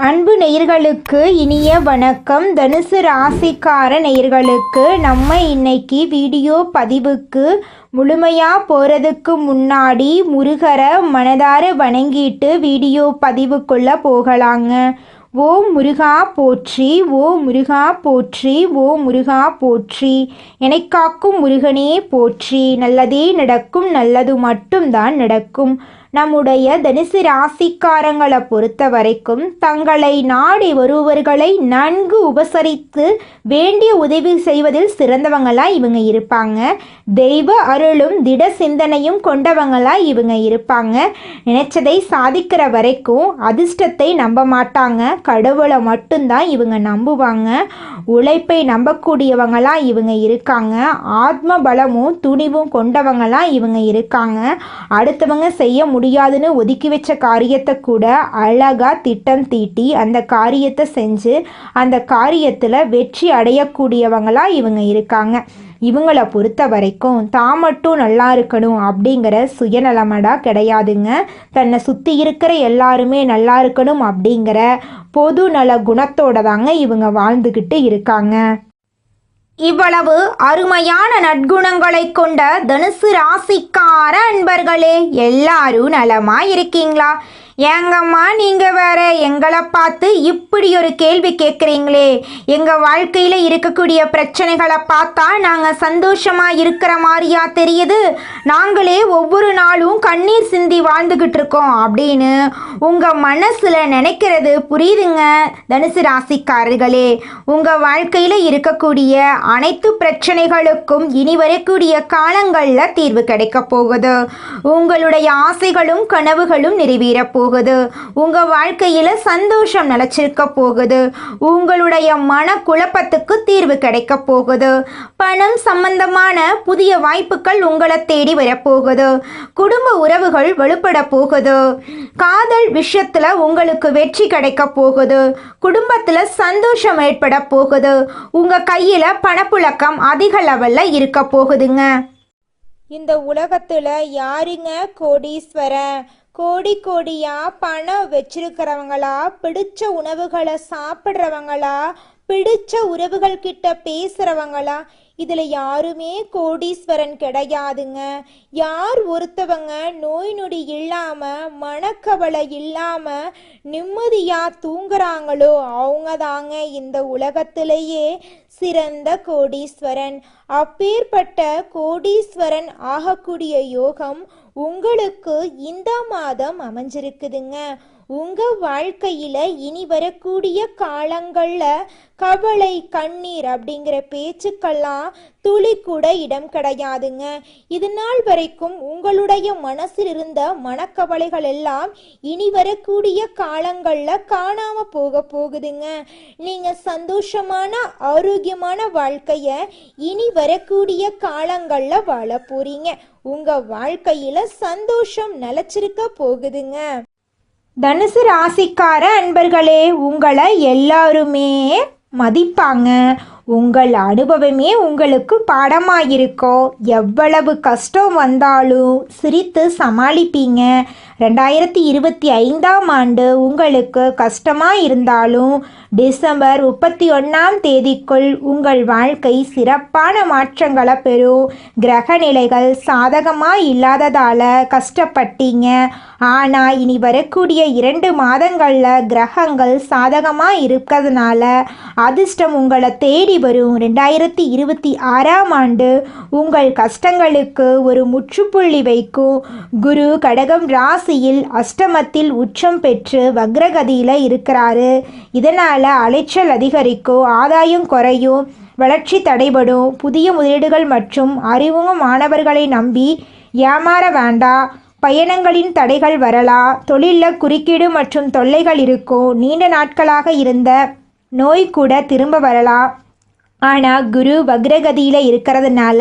அன்பு நேயர்களுக்கு இனிய வணக்கம். தனுசு ராசிக்கார நேயர்களுக்கு நம்ம இன்னைக்கு வீடியோ பதிவுக்கு முழுமையாக போகிறதுக்கு முன்னாடி முருகரை மனதார வணங்கிட்டு வீடியோ பதிவுக்குள்ளே போகலாங்க. ஓம் முருகா போற்றி, ஓ முருகா போற்றி, ஓ முருகா போற்றி, எனக்காக்கும் முருகனே போற்றி. நல்லதே நடக்கும், நல்லது மட்டும்தான் நடக்கும். நம்முடைய தனுசு ராசிக்காரங்களை பொறுத்த வரைக்கும் தங்களை நாடி வருபவர்களை நன்கு உபசரித்து வேண்டிய உதவி செய்வதில் சிறந்தவங்களாக இவங்க இருப்பாங்க. தெய்வ அருளும் திட சிந்தனையும் கொண்டவங்களாக இவங்க இருப்பாங்க. நினைச்சதை சாதிக்கிற வரைக்கும் அதிர்ஷ்டத்தை நம்ப மாட்டாங்க, கடவுளை மட்டும்தான் இவங்க நம்புவாங்க. உழைப்பை நம்பக்கூடியவங்களாக இவங்க இருக்காங்க. ஆத்ம பலமும் துணிவும் கொண்டவங்களாக இவங்க இருக்காங்க. அடுத்தவங்க செய்ய முடியாதுன்னு ஒதுக்கி வச்ச காரியத்தை கூட அழகாக திட்டம் தீட்டி அந்த காரியத்தை செஞ்சு அந்த காரியத்தில் வெற்றி அடையக்கூடியவங்களாக இவங்க இருக்காங்க. இவங்களை பொறுத்த வரைக்கும் தான் மட்டும் நல்லா இருக்கணும் அப்படிங்கிற சுயநலமடா கிடையாதுங்க. தன்னை சுற்றி இருக்கிற எல்லாருமே நல்லா இருக்கணும் அப்படிங்கிற பொது நல குணத்தோட தாங்க இவங்க வாழ்ந்துக்கிட்டு இருக்காங்க. இவ்வளவு அருமையான நற்குணங்களை கொண்ட தனுசு ராசிக்கார அன்பர்களே, எல்லாரும் நலமா இருக்கீங்களா? ஏங்கம்மா நீங்கள் வேற எங்களை பார்த்து இப்படி ஒரு கேள்வி கேட்குறீங்களே? எங்கள் வாழ்க்கையில் இருக்கக்கூடிய பிரச்சனைகளை பார்த்தா நாங்கள் சந்தோஷமாக இருக்கிற மாதிரியா தெரியுது? நாங்களே ஒவ்வொரு நாளும் கண்ணீர் சிந்தி வாழ்ந்துக்கிட்டு இருக்கோம் அப்படின்னு உங்கள் மனசில் நினைக்கிறது புரியுதுங்க. தனுசு ராசிக்காரர்களே, உங்கள் வாழ்க்கையில் இருக்கக்கூடிய அனைத்து பிரச்சனைகளுக்கும் இனி வரக்கூடிய காலங்களில் தீர்வு கிடைக்க போகுது. உங்களுடைய ஆசைகளும் கனவுகளும் நிறைவேற போகுது. உங்க வாழ்க்கையில சந்தோஷம் நிலைச்சிருக்க போகுது. உங்களுடைய மன குழப்பத்துக்கு தீர்வு கிடைக்க போகுது. பணம் சம்பந்தமான புதிய வாய்ப்புகள் உங்களை தேடி வரப்போகுது. குடும்ப உறவுகள் வலுப்பட போகுது. காதல் விஷயத்துல உங்களுக்கு வெற்றி கிடைக்க போகுது. குடும்பத்துல சந்தோஷம் ஏற்பட போகுது. உங்க கையில பணப்புழக்கம் அதிக லெவல்ல இருக்க போகுதுங்க. இந்த உலகத்துல யாருங்க கோடீஸ்வரன்? கோடி கோடியா பணம் வச்சிருக்கிறவங்களா, பிடிச்ச உணவுகளை சாப்பிட்றவங்களா, பிடிச்ச உறவுகள் கிட்ட பேசுறவங்களா? இதுல யாருமே கோடீஸ்வரன் கிடையாதுங்க. யார் ஒருத்தவங்க நோய் நொடி இல்லாம மனக்கவலை இல்லாம நிம்மதியா தூங்குறாங்களோ அவங்க தாங்க இந்த உலகத்திலேயே சிறந்த கோடீஸ்வரன். அப்பேற்பட்ட கோடீஸ்வரன் ஆகக்கூடிய யோகம் உங்களுக்கு இந்த மாதம் அமைஞ்சிருக்குதுங்க. உங்க வாழ்க்கையில இனி வரக்கூடிய காலங்கள்ல கவலை கண்ணீர் அப்படிங்கிற பேச்சுக்கெல்லாம் துளி கூட இடம் கிடையாதுங்க. இது நாள் வரைக்கும் உங்களுடைய மனசில் இருந்த மனக்கவலைகள் எல்லாம் இனி வரக்கூடிய காலங்கள்ல காணாம போகுதுங்க. நீங்க சந்தோஷமான ஆரோக்கியமான வாழ்க்கைய இனி வரக்கூடிய காலங்கள்ல வாழ போறீங்க. உங்க வாழ்க்கையில சந்தோஷம் நிலைச்சிருக்க போகுதுங்க. தனுசு ராசிக்கார அன்பர்களே, உங்களை எல்லாருமே மதிப்பாங்க. உங்கள் அனுபவமே உங்களுக்கு பாடமாயிருக்கோம். எவ்வளவு கஷ்டம் வந்தாலும் சிரித்து சமாளிப்பீங்க. 2025 உங்களுக்கு கஷ்டமாக இருந்தாலும் டிசம்பர் 31 உங்கள் வாழ்க்கை சிறப்பான மாற்றங்களை பெறும். கிரக நிலைகள் சாதகமாக இல்லாததால் கஷ்டப்பட்டீங்க. ஆனால் இனி வரக்கூடிய 2 மாதங்களில் கிரகங்கள் சாதகமாக இருக்கிறதுனால அதிர்ஷ்டம் உங்களை தேடி வரும். 2026 உங்கள் கஷ்டங்களுக்கு ஒரு முற்றுப்புள்ளி வைக்கும். குரு கடகம் ராசியில் அஷ்டமத்தில் உச்சம் பெற்று வக்ரகதியில் இருக்கிறாரு. இதனால் அலைச்சல் அதிகரிக்கும், ஆதாயம் குறையும், வளர்ச்சி தடைபடும். புதிய முதலீடுகள் மற்றும் அறிமுக மாணவர்களை நம்பி ஏமாற வேண்டாம். பயணங்களின் தடைகள் வரலாம். தொழிலில் குறுக்கீடு மற்றும் தொல்லைகள் இருக்கும். நீண்ட நாட்களாக இருந்த நோய் கூட திரும்ப வரலாம். ஆனால் குரு வக்ரகதியில் இருக்கிறதுனால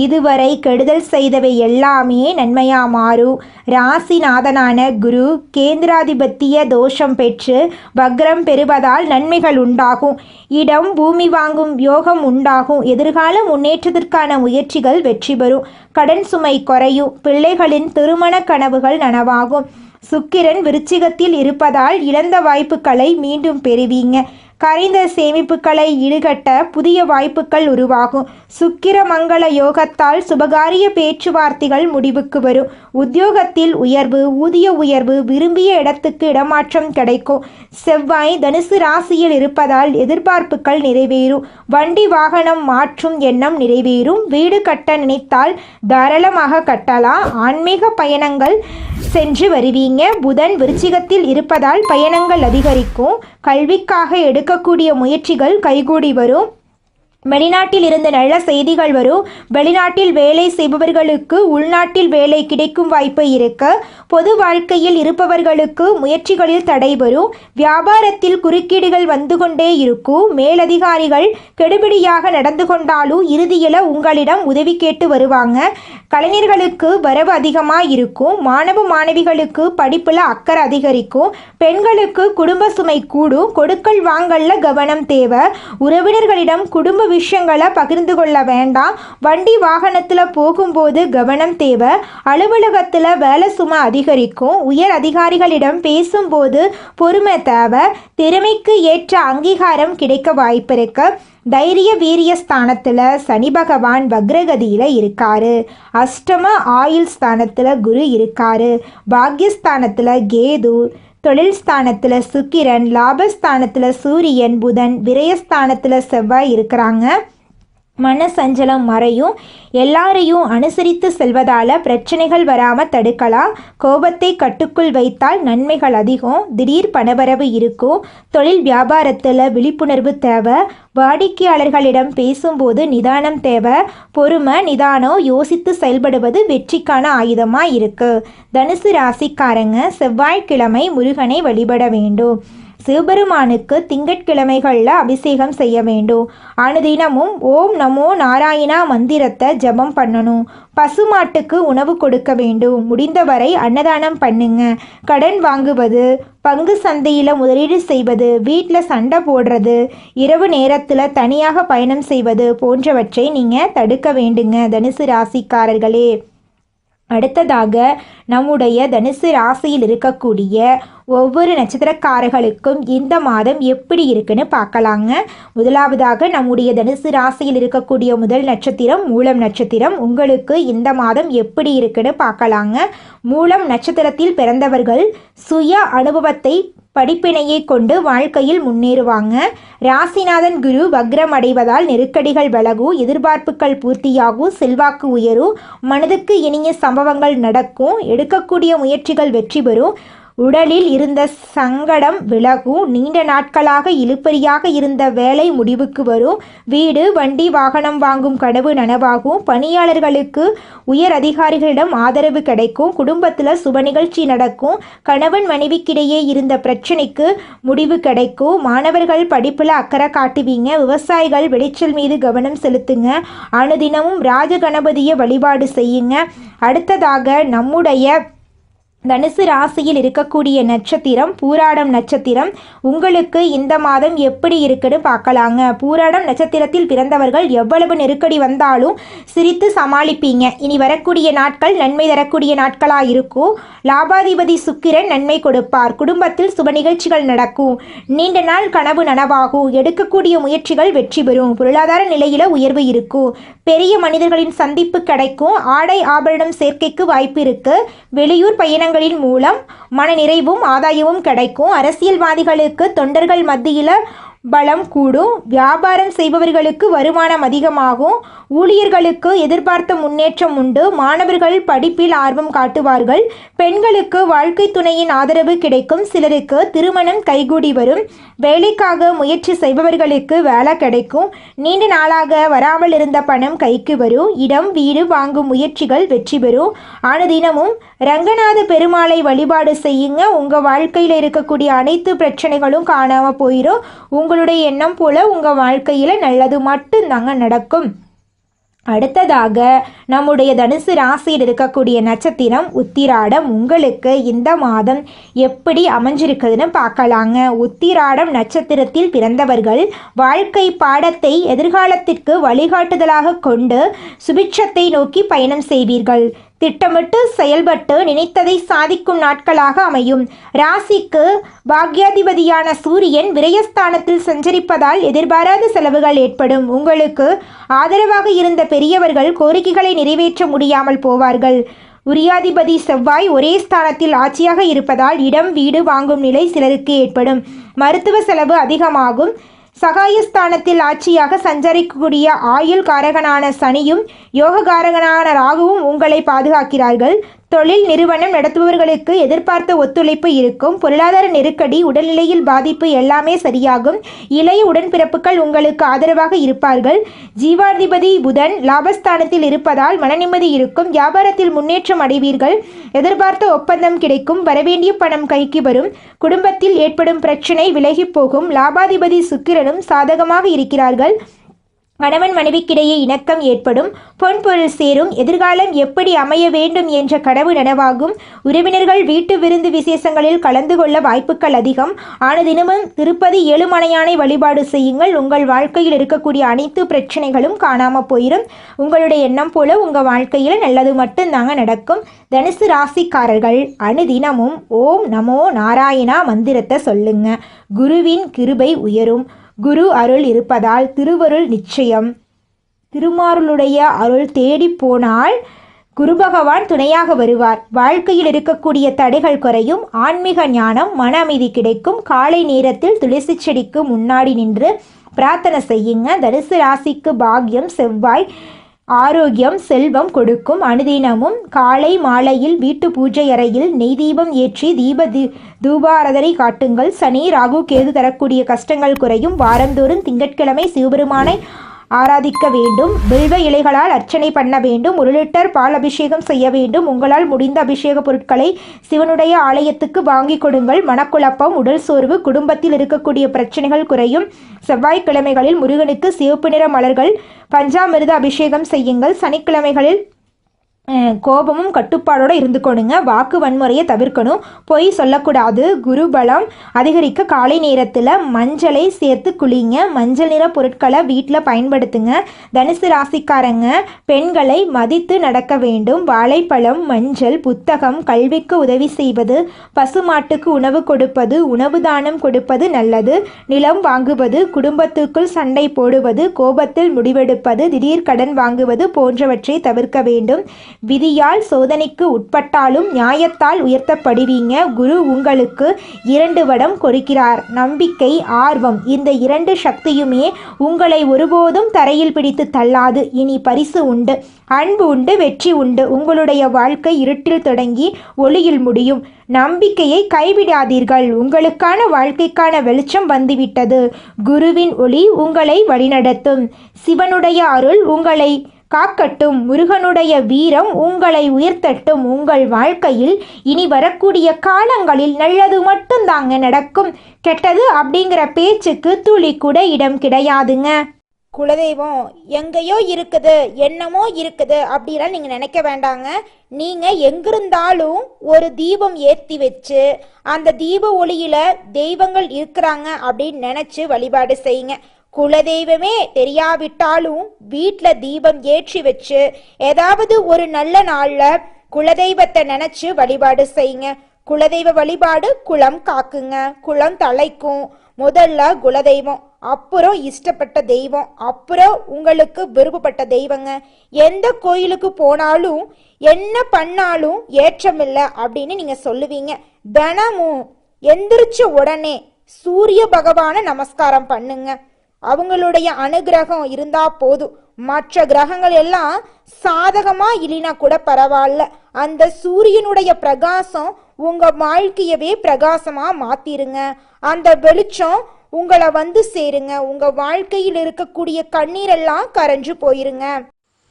இதுவரை கெடுதல் செய்தவை எல்லாமே நன்மையாக மாறும். ராசிநாதனான குரு கேந்திராதிபத்திய தோஷம் பெற்று வக்ரம் பெறுவதால் நன்மைகள் உண்டாகும். இடம் பூமி வாங்கும் யோகம் உண்டாகும். எதிர்கால முன்னேற்றத்திற்கான முயற்சிகள் வெற்றி பெறும். கடன் சுமை குறையும். பிள்ளைகளின் திருமண கனவுகள் நனவாகும். சுக்கிரன் விருச்சிகத்தில் இருப்பதால் இழந்த வாய்ப்புகளை மீண்டும் பெறுவீங்க. கரைந்த சேமிப்புகளை ஈடுகட்ட புதிய வாய்ப்புகள் உருவாகும். சுக்கிர மங்கள யோகத்தால் சுபகாரிய பேச்சுவார்த்தைகள் முடிவுக்கு வரும். உத்தியோகத்தில் உயர்வு, ஊதிய உயர்வு, விரும்பிய இடத்துக்கு இடமாற்றம் கிடைக்கும். செவ்வாய் தனுசு ராசியில் இருப்பதால் எதிர்பார்ப்புகள் நிறைவேறும். வண்டி வாகனம் மாற்றும் எண்ணம் நிறைவேறும். வீடு கட்ட நினைத்தால் தாராளமாக கட்டலாம். ஆன்மீக பயணங்கள் சென்று வருவீங்க. புதன் விருச்சிகத்தில் இருப்பதால் பயணங்கள் அதிகரிக்கும். கல்விக்காக எடுக்கக்கூடிய முயற்சிகள் கைகூடி வரும். வெளிநாட்டில் இருந்து நல்ல செய்திகள் வரும். வெளிநாட்டில் வேலை செய்பவர்களுக்கு உள்நாட்டில் வேலை கிடைக்கும் வாய்ப்பு இருக்கு. பொது வாழ்க்கையில் இருப்பவர்களுக்கு முயற்சிகளில் தடை வரும். வியாபாரத்தில் குறுக்கீடுகள் வந்து கொண்டே இருக்கும். மேலதிகாரிகள் கெடுபிடியாக நடந்து கொண்டாலும் இறுதியில் உங்களிடம் உதவி கேட்டு வருவாங்க. கலைஞர்களுக்கு வரவு அதிகமாக இருக்கும். மாணவ மாணவிகளுக்கு படிப்பில் அக்கறை அதிகரிக்கும். பெண்களுக்கு குடும்ப சுமை கூடும். கொடுக்கல் வாங்கல்ல கவனம் தேவை. உறவினர்களிடம் குடும்ப விஷயங்களை பகிர்ந்து கொள்ள வேண்டாம். வண்டி வாகனத்தில் போகும்போது கவனம் தேவை. அலுவலகத்தில் வேலை சுமை அதிகரிக்கும். உயர் அதிகாரிகளிடம் பேசும்போது பொறுமை தேவை. திறமைக்கு ஏற்ற அங்கீகாரம் கிடைக்க வாய்ப்பு இருக்கு. தைரிய வீரிய ஸ்தானத்தில் சனி பகவான் வக்ரகதியில் இருக்காரு. அஷ்டம ஆயுள் ஸ்தானத்தில் குரு இருக்காரு. பாக்யஸ்தானத்தில் கேது, தொழில் ஸ்தானத்தில் சுக்கிரன், லாபஸ்தானத்தில் சூரியன், புதன், விரயஸ்தானத்தில் செவ்வாய் இருக்கிறாங்க. மன சஞ்சலம் மறையும். எல்லாரையும் அனுசரித்து செல்வதால் பிரச்சனைகள் வராமல் தடுக்கலாம். கோபத்தை கட்டுக்குள் வைத்தால் நன்மைகள் அதிகம். திடீர் பணவரவு இருக்கும். தொழில் வியாபாரத்தில் விழிப்புணர்வு தேவை. வாடிக்கையாளர்களிடம் பேசும்போது நிதானம் தேவை. பொறுமை, நிதானம், யோசித்து செயல்படுவது வெற்றிக்கான ஆயுதமாக இருக்குது. தனுசு ராசிக்காரங்க செவ்வாய்க்கிழமை முருகனை வழிபட வேண்டும். சிவபெருமானுக்கு திங்கட்கிழமைகளில் அபிஷேகம் செய்ய வேண்டும். அனுதினமும் ஓம் நமோ நாராயணா மந்திரத்தை ஜபம் பண்ணணும். பசுமாட்டுக்கு உணவு கொடுக்க வேண்டும். முடிந்தவரை அன்னதானம் பண்ணுங்க. கடன் வாங்குவது, பங்கு சந்தையில் முதலீடு செய்வது, வீட்டில் சண்டை போடுறது, இரவு நேரத்தில் தனியாக பயணம் செய்வது போன்றவற்றை நீங்கள் தடுக்க வேண்டுங்க தனுசு ராசிக்காரர்களே. அடுத்ததாக நம்முடைய தனுசு ராசியில் இருக்கக்கூடிய ஒவ்வொரு நட்சத்திரக்காரர்களுக்கும் இந்த மாதம் எப்படி இருக்குன்னு பார்க்கலாங்க. முதலாவதாக நம்முடைய தனுசு ராசியில் இருக்கக்கூடிய முதல் நட்சத்திரம் மூலம் நட்சத்திரம். உங்களுக்கு இந்த மாதம் எப்படி இருக்குன்னு பார்க்கலாங்க. மூலம் நட்சத்திரத்தில் பிறந்தவர்கள் சுய அனுபவத்தை படிப்பினையை கொண்டு வாழ்க்கையில் முன்னேறுவாங்க. ராசிநாதன் குரு வக்ரம் அடைவதால் நெருக்கடிகள் விலகும். எதிர்பார்ப்புகள் பூர்த்தியாகும். செல்வாக்கு உயரும். மனதுக்கு இனிய சம்பவங்கள் நடக்கும். எடுக்கக்கூடிய முயற்சிகள் வெற்றி பெறும். உடலில் இருந்த சங்கடம் விலகும். நீண்ட நாட்களாக இழுபறியாக இருந்த வேலை முடிவுக்கு வரும். வீடு, வண்டி, வாகனம் வாங்கும் கனவு நனவாகும். பணியாளர்களுக்கு உயர் அதிகாரிகளிடம் ஆதரவு கிடைக்கும். குடும்பத்தில் சுப நிகழ்ச்சி நடக்கும். கணவன் மனைவிக்கிடையே இருந்த பிரச்சனைக்கு முடிவு கிடைக்கும். மாணவர்கள் படிப்பில் அக்கறை காட்டுவீங்க. விவசாயிகள் விளைச்சல் மீது கவனம் செலுத்துங்க. அனுதினமும் ராஜ கணபதியை வழிபாடு செய்யுங்க. அடுத்ததாக நம்முடைய தனுசு ராசியில் இருக்கக்கூடிய நட்சத்திரம் பூராடம் நட்சத்திரம். உங்களுக்கு இந்த மாதம் எப்படி இருக்குன்னு பார்க்கலாங்க. பூராடம் நட்சத்திரத்தில் பிறந்தவர்கள் எவ்வளவு நெருக்கடி வந்தாலும் சிரித்து சமாளிப்பீங்க. இனி வரக்கூடிய நாட்கள் நன்மை தரக்கூடிய நாட்களாக இருக்கும். லாபாதிபதி சுக்கிரன் நன்மை கொடுப்பார். குடும்பத்தில் சுப நிகழ்ச்சிகள் நடக்கும். நீண்ட நாள் கனவு நனவாகும். எடுக்கக்கூடிய முயற்சிகள் வெற்றி பெறும். பொருளாதார நிலையில உயர்வு இருக்கும். பெரிய மனிதர்களின் சந்திப்பு கிடைக்கும். ஆடை ஆபரணம் சேர்க்கைக்கு வாய்ப்பு இருக்கு. வெளியூர் பயணங்களின் மூலம் மன நிறைவும் ஆதாயமும் கிடைக்கும். அரசியல்வாதிகளுக்கு தொண்டர்கள் மத்தியில் பலம் கூடும். வியாபாரம் செய்பவர்களுக்கு வருமானம் அதிகமாகும். ஊழியர்களுக்கு எதிர்பார்த்த முன்னேற்றம் உண்டு. மாணவர்கள் படிப்பில் ஆர்வம் காட்டுவார்கள். பெண்களுக்கு வாழ்க்கை துணையின் ஆதரவு கிடைக்கும். சிலருக்கு திருமணம் கைகூடி வரும். வேலைக்காக முயற்சி செய்பவர்களுக்கு வேலை கிடைக்கும். நீண்ட நாளாக வராமல் இருந்த பணம் கைக்கு வரும். இடம், வீடு வாங்கும் முயற்சிகள் வெற்றி பெறும். அனுதினமும் ரங்கநாத பெருமாளை வழிபாடு செய்யுங்க. உங்கள் வாழ்க்கையில் இருக்கக்கூடிய அனைத்து பிரச்சனைகளும் காணாமல் போயிடும். உங்களுடைய எண்ணம் போல உங்கள் வாழ்க்கையில் நல்லது மட்டும்தாங்க நடக்கும். அடுத்ததாக நம்முடைய தனுசு ராசியில் இருக்கக்கூடிய நட்சத்திரம் உத்திராடம். உங்களுக்கு இந்த மாதம் எப்படி அமைஞ்சிருக்குதுன்னு பார்க்கலாங்க. உத்திராடம் நட்சத்திரத்தில் பிறந்தவர்கள் வாழ்க்கை பாடத்தை எதிர்காலத்திற்கு வழிகாட்டுதலாக கொண்டு சுபிட்சத்தை நோக்கி பயணம் செய்வீர்கள். திட்டமிட்டு செயல்பட்டு நினைத்ததை சாதிக்கும் நாட்களாக அமையும். ராசிக்கு பாக்யாதிபதியான சூரியன் விரயஸ்தானத்தில் சஞ்சரிப்பதால் எதிர்பாராத செலவுகள் ஏற்படும். உங்களுக்கு ஆதரவாக இருந்த பெரியவர்கள் கோரிக்கைகளை நிறைவேற்ற முடியாமல் போவார்கள். உரியாதிபதி செவ்வாய் ஒரே ஸ்தானத்தில் ஆட்சியாக இருப்பதால் இடம் வீடு வாங்கும் நிலை சிலருக்கு ஏற்படும். மருத்துவ செலவு அதிகமாகும். சகாயஸ்தானத்தில் ஆட்சியாக சஞ்சரிக்கக்கூடிய ஆயுள் காரகனான சனியும் யோககாரகனான ராகுவும் உங்களை பாதுகாக்கிறார்கள். தொழில் நிறுவனம் நடத்துபவர்களுக்கு எதிர்பார்த்த ஒத்துழைப்பு இருக்கும். பொருளாதார நெருக்கடி, உடல்நிலையில் பாதிப்பு எல்லாமே சரியாகும். இளைய உடன்பிறப்புகள் உங்களுக்கு ஆதரவாக இருப்பார்கள். ஜீவாதிபதி புதன் லாபஸ்தானத்தில் இருப்பதால் மனநிம்மதி இருக்கும். வியாபாரத்தில் முன்னேற்றம் அடைவீர்கள். எதிர்பார்த்த ஒப்பந்தம் கிடைக்கும். வரவேண்டிய பணம் கைக்கு வரும். குடும்பத்தில் ஏற்படும் பிரச்சனை விலகி போகும். லாபாதிபதி சுக்கிரனும் சாதகமாக இருக்கிறார்கள். கணவன் மனைவிக்கிடையே இணக்கம் ஏற்படும். பொன்பொருள் சேரும். எதிர்காலம் எப்படி அமைய வேண்டும் என்ற கனவு நனவாகும். உறவினர்கள் வீட்டு விருந்து விசேஷங்களில் கலந்து கொள்ள வாய்ப்புகள் அதிகம். தினமும் திருப்பதி ஏழுமலையானை வழிபாடு செய்யுங்கள். உங்கள் வாழ்க்கையில் இருக்கக்கூடிய அனைத்து பிரச்சனைகளும் காணாமல் போயிடும். உங்களுடைய எண்ணம் போல உங்கள் வாழ்க்கையில் நல்லது மட்டும்தாங்க நடக்கும். தனுசு ராசிக்காரர்கள் அனுதினமும் ஓம் நமோ நாராயணா மந்திரத்தை சொல்லுங்க. குருவின் கிருபை உயரும். குரு அருள் இருப்பதால் திருவருள் நிச்சயம். திருமாருளுடைய அருள் தேடி போனால் குரு பகவான் துணையாக வருவார். வாழ்க்கையில் இருக்கக்கூடிய தடைகள் குறையும். ஆன்மீக ஞானம், மன அமைதி கிடைக்கும். காலை நேரத்தில் துளசி செடிக்கு முன்னாடி நின்று பிரார்த்தனை செய்யுங்க. தனுசு ராசிக்கு பாக்கியம் செவ்வாய் ஆரோக்கியம் செல்வம் கொடுக்கும். அனுதினமும் காலை மாலையில் வீட்டு பூஜை அறையில் நெய் தீபம் ஏற்றி தூபாரதனை காட்டுங்கள். சனி ராகு கேது தரக்கூடிய கஷ்டங்கள் குறையும். வாரந்தோறும் திங்கட்கிழமை சிவபெருமானை ஆராதிக்க வேண்டும். பில்வ இலைகளால் அர்ச்சனை பண்ண வேண்டும். 1 லிட்டர் பால் அபிஷேகம் செய்ய வேண்டும். உங்களால் முடிந்த அபிஷேக பொருட்களை சிவனுடைய ஆலயத்துக்கு வாங்கி கொடுங்கள். மனக்குழப்பம், உடல் சோர்வு, குடும்பத்தில் இருக்கக்கூடிய பிரச்சனைகள் குறையும். செவ்வாய்க்கிழமைகளில் முருகனுக்கு சிவப்பு நிற மலர்கள் பஞ்சாமிர்த அபிஷேகம் செய்யுங்கள். சனிக்கிழமைகளில் கோபமும் கட்டுப்பாடோடு இருந்துக்கணுங்க. வாக்கு வன்முறையை தவிர்க்கணும். பொய் சொல்லக்கூடாது. குருபலம் அதிகரிக்க காலை நேரத்தில் மஞ்சளை சேர்த்து குளிங்க. மஞ்சள் நிற பொருட்களை வீட்டில் பயன்படுத்துங்க. தனுசு ராசிக்காரங்க பெண்களை மதித்து நடக்க வேண்டும். வாழைப்பழம், மஞ்சள், புத்தகம், கல்விக்கு உதவி செய்வது, பசுமாட்டுக்கு உணவு கொடுப்பது, உணவு தானம் கொடுப்பது நல்லது. நிலம் வாங்குவது, குடும்பத்துக்குள் சண்டை போடுவது, கோபத்தில் முடிவெடுப்பது, திடீர் கடன் வாங்குவது போன்றவற்றை தவிர்க்க வேண்டும். விதியால் சோதனைக்கு உட்பட்டாலும் நியாயத்தால் உயர்த்தப்படுவீங்க. குரு உங்களுக்கு 2 வடம் கொடுக்கிறார். நம்பிக்கை, ஆர்வம், இந்த 2 சக்தியுமே உங்களை ஒருபோதும் தரையில் பிடித்து தள்ளாது. இனி பரிசு உண்டு, அன்பு உண்டு, வெற்றி உண்டு. உங்களுடைய வாழ்க்கை இருட்டில் தொடங்கி ஒளியில் முடியும். நம்பிக்கையை கைவிடாதீர்கள். உங்களுக்கான வாழ்க்கைக்கான வெளிச்சம் வந்துவிட்டது. குருவின் ஒளி உங்களை வழிநடத்தும். சிவனுடைய அருள் உங்களை காக்கட்டும். முருகனுடைய வீரம் உங்களை உயர்த்தட்டும். உங்கள் வாழ்க்கையில் இனி வரக்கூடிய காலங்களில் நல்லது மட்டும்தாங்க நடக்கும். கெட்டது அப்படிங்கிற பேச்சுக்கு துளி கூட இடம் கிடையாதுங்க. குலதெய்வம் எங்கேயோ இருக்குது, என்னமோ இருக்குது அப்படிலாம் நீங்கள் நினைக்க வேண்டாங்க. நீங்கள் எங்கிருந்தாலும் ஒரு தீபம் ஏற்றி வச்சு அந்த தீப ஒளியில் தெய்வங்கள் இருக்கிறாங்க அப்படின்னு நினச்சி வழிபாடு செய்யுங்க. குலதெய்வமே தெரியாவிட்டாலும் வீட்டில் தீபம் ஏற்றி வச்சு ஏதாவது ஒரு நல்ல நாளில் குலதெய்வத்தை நினச்சி வழிபாடு செய்யுங்க. குலதெய்வ வழிபாடு குலம் காக்குங்க, குலம் தலைக்கும். முதல்ல குலதெய்வம், அப்புறம் இஷ்டப்பட்ட தெய்வம், அப்புறம் உங்களுக்கு விருப்பப்பட்ட தெய்வங்க. எந்த கோயிலுக்கு போனாலும் என்ன பண்ணாலும் ஏற்றமில்லை அப்படின்னு நீங்கள் சொல்லுவீங்க. தினமும் எந்திரிச்ச உடனே சூரிய பகவானை நமஸ்காரம் பண்ணுங்க. அவங்களுடைய அனுகிரகம் இருந்தா போதும். மற்ற கிரகங்கள் எல்லாம் சாதகமா இல்லைனா கூட பரவாயில்ல. அந்த சூரியனுடைய பிரகாசம் உங்க வாழ்க்கையவே பிரகாசமா மாத்திருங்க. அந்த வெளிச்சம் உங்களை வந்து சேருங்க. உங்க வாழ்க்கையில் இருக்கக்கூடிய கண்ணீரெல்லாம் கரைஞ்சு போயிருங்க.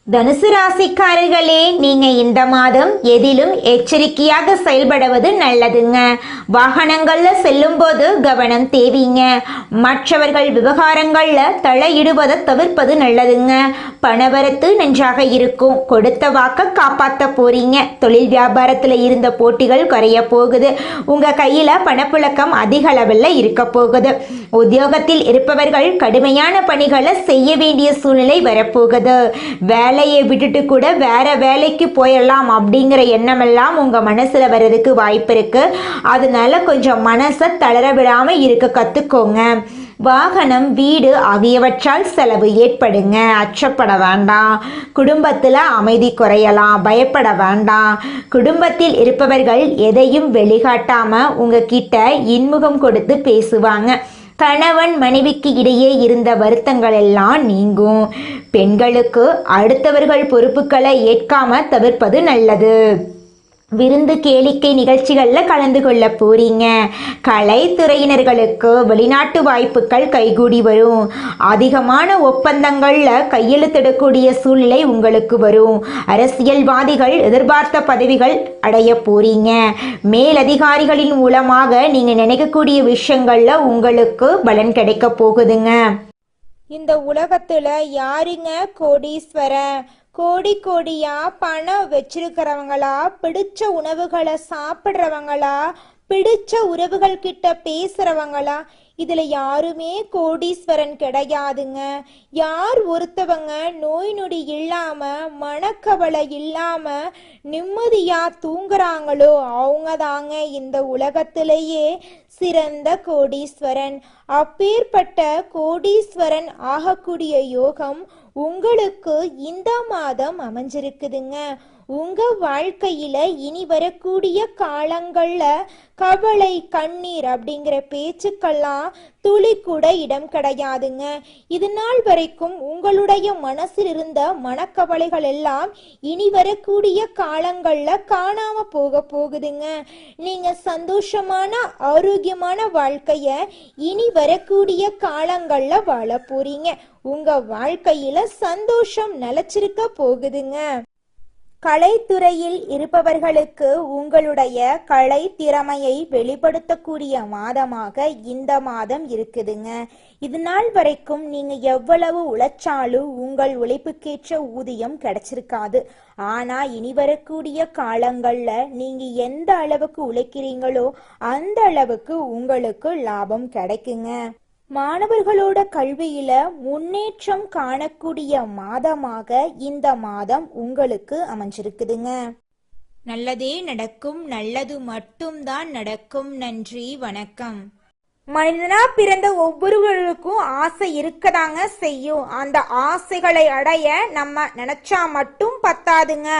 தனுசு ராசிக்காரர்களே, நீங்க இந்த மாதம் எதிலும் எச்சரிக்கையாக செயல்படுவது நல்லதுங்க. வாகனங்கள்ல செல்லும் போது கவனம் தேவைங்க. மற்றவர்கள் விவகாரங்கள்ல தலையிடுவதை தவிர்ப்பது நல்லதுங்க. பணவரத்து நன்றாக இருக்கும். கொடுத்த வாக்க காப்பாற்ற போறீங்க. தொழில் வியாபாரத்துல இருந்த போட்டிகள் குறைய போகுது. உங்க கையில பணப்புழக்கம் அதிக அளவில் இருக்க போகுது. உத்தியோகத்தில் இருப்பவர்கள் கடுமையான பணிகளை செய்ய வேண்டிய சூழ்நிலை வரப்போகுது. வேலை வேலையை விட்டுட்டு கூட வேற வேலைக்கு போயிடலாம் அப்படிங்கிற எண்ணமெல்லாம் உங்கள் மனசில் வர்றதுக்கு வாய்ப்பு இருக்குது. அதனால கொஞ்சம் மனசை தளர விடாமல் இருக்க கற்றுக்கோங்க. வாகனம், வீடு ஆகியவற்றால் செலவு ஏற்படுங்க. அச்சப்பட வேண்டாம். குடும்பத்தில் அமைதி குறையலாம். பயப்பட வேண்டாம். குடும்பத்தில் இருப்பவர்கள் எதையும் வெளிக்காட்டாமல் உங்ககிட்ட இன்முகம் கொடுத்து பேசுவாங்க. கணவன் மனைவிக்கு இடையே இருந்த வருத்தங்கள் எல்லாம் நீங்கும். பெண்களுக்கு அடுத்தவர்கள் பொறுப்புகளை ஏற்காம தவிர்ப்பது நல்லது. விருந்து கேளிக்கை நிகழ்ச்சிகளில் கலந்து கொள்ள போறீங்க. கலைத்துறையினர்களுக்கு வெளிநாட்டு வாய்ப்புகள் கைகூடி வரும். அதிகமான ஒப்பந்தங்களில் கையெழுத்திடக்கூடிய சூழ்நிலை உங்களுக்கு வரும். அரசியல்வாதிகள் எதிர்பார்த்த பதவிகள் அடைய போறீங்க. மேலதிகாரிகளின் மூலமாக நீங்கள் நினைக்கக்கூடிய விஷயங்களில் உங்களுக்கு பலன் கிடைக்க போகுதுங்க. இந்த உலகத்துல யாருங்க கோடீஸ்வரன்? கோடி கோடியா பணம் வச்சிருக்கிறவங்களா, பிடிச்ச உணவுகளை சாப்பிட்றவங்களா, பிடிச்ச உறவுகள் கிட்ட பேசுறவங்களா? இதுல யாருமே கோடீஸ்வரன் கிடையாதுங்க. யார் ஒருத்தவங்க நோய் நொடி இல்லாம, மனக்கவலை இல்லாம நிம்மதியா தூங்குறாங்களோ அவங்க தாங்க இந்த உலகத்திலேயே சிறந்த கோடீஸ்வரன். அப்பேற்பட்ட கோடீஸ்வரன் ஆகக்கூடிய யோகம் உங்களுக்கு இந்த மாதம் அமைஞ்சிருக்குதுங்க. உங்க வாழ்க்கையில இனி வரக்கூடிய காலங்கள்ல கவலை, கண்ணீர் அப்படிங்கிற பேச்சுக்கெல்லாம் துளி கூட இடம் கிடையாதுங்க. இது நாள் வரைக்கும் உங்களுடைய மனசில் இருந்த மனக்கவலைகள் எல்லாம் இனி வரக்கூடிய காலங்கள்ல காணாம போகுதுங்க. நீங்க சந்தோஷமான ஆரோக்கியமான வாழ்க்கைய இனி வரக்கூடிய காலங்கள்ல வாழ போறீங்க. உங்க வாழ்க்கையில சந்தோஷம் நிலைச்சிருக்க போகுதுங்க. கலைத்துறையில் இருப்பவர்களுக்கு உங்களுடைய கலை திறமையை வெளிப்படுத்தக்கூடிய மாதமாக இந்த மாதம் இருக்குதுங்க. இது நாள் வரைக்கும் நீங்க எவ்வளவு உழைச்சாலும் உங்கள் உழைப்புக்கேற்ற ஊதியம் கிடைச்சிருக்காது. ஆனா இனி வரக்கூடிய காலங்கள்ல நீங்க எந்த அளவுக்கு உழைக்கிறீங்களோ அந்த அளவுக்கு உங்களுக்கு லாபம் கிடைக்குங்க. மாணவர்களோட கல்வியில முன்னேற்றம் காணக்கூடிய மாதமாக இந்த மாதம் உங்களுக்கு அமைஞ்சிருக்குதுங்க. நல்லதே நடக்கும். நல்லது மட்டும்தான் நடக்கும். நன்றி, வணக்கம். மனிதனா பிறந்த ஒவ்வொருவருக்கும் ஆசை இருக்கதாங்க செய்யும். அந்த ஆசைகளை அடைய நம்ம நினைச்சா மட்டும் பத்தாதுங்க.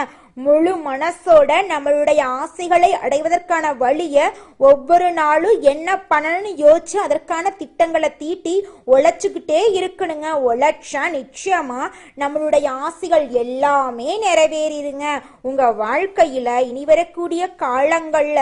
முழு மனசோட நம்மளுடைய ஆசைகளை அடைவதற்கான வழிய ஒவ்வொரு நாளும் என்ன பண்ணணும்னு யோசிச்சு அதற்கான திட்டங்களை தீட்டி உழைச்சுக்கிட்டே இருக்கணுங்க. உழைச்சா நிச்சயமா நம்மளுடைய ஆசைகள் எல்லாமே நிறைவேறிடுங்க. உங்க வாழ்க்கையில இனி வரக்கூடிய காலங்கள்ல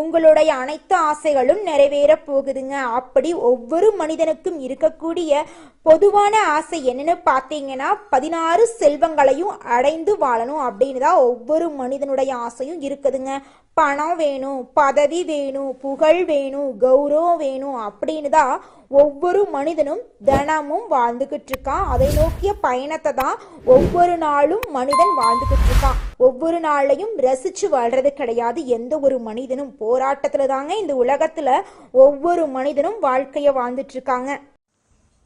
உங்களுடைய அனைத்து ஆசைகளும் நிறைவேற போகுதுங்க. அப்படி ஒவ்வொரு மனிதனுக்கும் இருக்கக்கூடிய பொதுவான ஆசை என்னன்னு பார்த்தீங்கன்னா 16 செல்வங்களையும் அடைந்து வாழணும் அப்படின்னு தான் ஒவ்வொரு மனிதனுடைய ஆசையும் இருக்குதுங்க. பணம் வேணும், பதவி வேணும், புகழ் வேணும், கௌரவம் வேணும் அப்படின்னு தான் ஒவ்வொரு மனிதனும் தினமும் வாழ்ந்துகிட்டு இருக்கான். அதை நோக்கிய பயணத்தை தான் ஒவ்வொரு நாளும் மனிதன் வாழ்ந்துகிட்டு இருக்கான். ஒவ்வொரு நாளையும் ரசிச்சு வாழ்றது கிடையாது. எந்த ஒரு மனிதனும் போராட்டத்துல தாங்க இந்த உலகத்துல ஒவ்வொரு மனிதனும் வாழ்க்கைய வாழ்ந்துட்டு இருக்காங்க.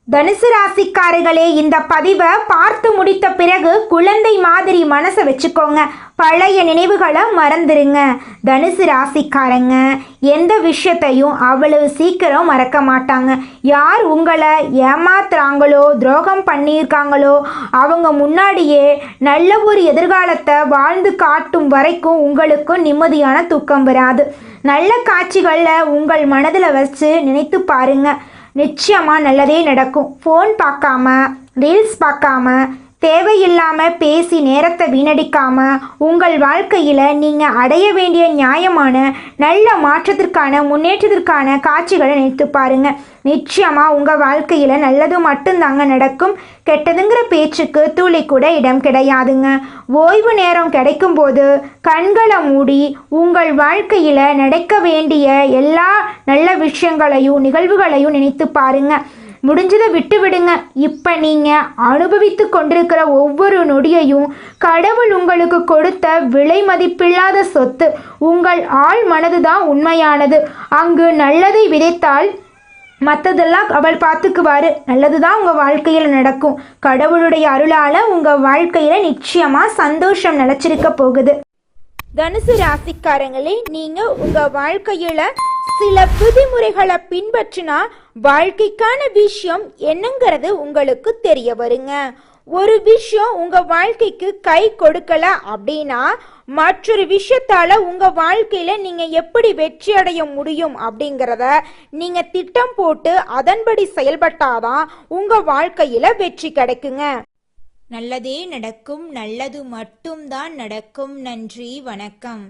தனுசு ராசிக்காரர்களே, இந்த பதிவை பார்த்து முடித்த பிறகு குழந்தை மாதிரி மனசை வச்சுக்கோங்க. பழைய நினைவுகளை மறந்துடுங்க. தனுசு ராசிக்காரங்க எந்த விஷயத்தையும் அவ்வளவு சீக்கிரம் மறக்க மாட்டாங்க. யார் உங்களை ஏமாத்துறாங்களோ, துரோகம் பண்ணியிருக்காங்களோ அவங்க முன்னாடியே நல்ல ஒரு எதிர்காலத்தை வாழ்ந்து காட்டும் வரைக்கும் உங்களுக்கு நிம்மதியான தூக்கம் வராது. நல்ல காட்சிகளில் உங்கள் மனதில் வச்சு நினைத்து பாருங்க. நிச்சயமாக நல்லதே நடக்கும். ஃபோன் பார்க்காம, ரீல்ஸ் பார்க்காம, தேவையில்லாமல் பேசி நேரத்தை வீணடிக்காமல் உங்கள் வாழ்க்கையில் நீங்கள் அடைய வேண்டிய நியாயமான நல்ல மாற்றத்திற்கான முன்னேற்றத்திற்கான காட்சிகளை நினைத்து பாருங்கள். நிச்சயமாக உங்கள் வாழ்க்கையில் நல்லது மட்டும்தாங்க நடக்கும். கெட்டதுங்கிற பேச்சுக்கு துளி கூட இடம் கிடையாதுங்க. ஓய்வு நேரம் கிடைக்கும்போது கண்களை மூடி உங்கள் வாழ்க்கையில் நடக்க வேண்டிய எல்லா நல்ல விஷயங்களையும் நிகழ்வுகளையும் நினைத்து பாருங்க. முடிஞ்சதை விட்டு விடுங்க. இப்போ நீங்கள் அனுபவித்து கொண்டிருக்கிற ஒவ்வொரு நொடியையும் கடவுள் உங்களுக்கு கொடுத்த விலை மதிப்பில்லாத சொத்து. உங்கள் ஆள் மனது தான் உண்மையானது. அங்கு நல்லதை விதைத்தால் மற்றதெல்லாம் அவள் பார்த்துக்குவாரு. நல்லதுதான் உங்கள் வாழ்க்கையில் நடக்கும். கடவுளுடைய அருளால் உங்கள் வாழ்க்கையில் நிச்சயமாக சந்தோஷம் நிலச்சிருக்க போகுது. தனுசு ராசிக்காரங்களே, நீங்க உங்க வாழ்க்கையில சில விதிமுறைகளை பின்பற்றினா வாழ்க்கைக்கான விஷயம் என்னங்கிறது உங்களுக்கு தெரிய வருங்க. ஒரு விஷயம் உங்க வாழ்க்கைக்கு கை கொடுக்கல அப்படின்னா மற்றொரு விஷயத்தால உங்க வாழ்க்கையில நீங்க எப்படி வெற்றி அடைய முடியும் அப்படிங்கிறத நீங்க திட்டம் போட்டு அதன்படி செயல்பட்டாதான் உங்க வாழ்க்கையில வெற்றி கிடைக்குங்க. நல்லதே நடக்கும். நல்லது மட்டும்தான் நடக்கும். நன்றி, வணக்கம்.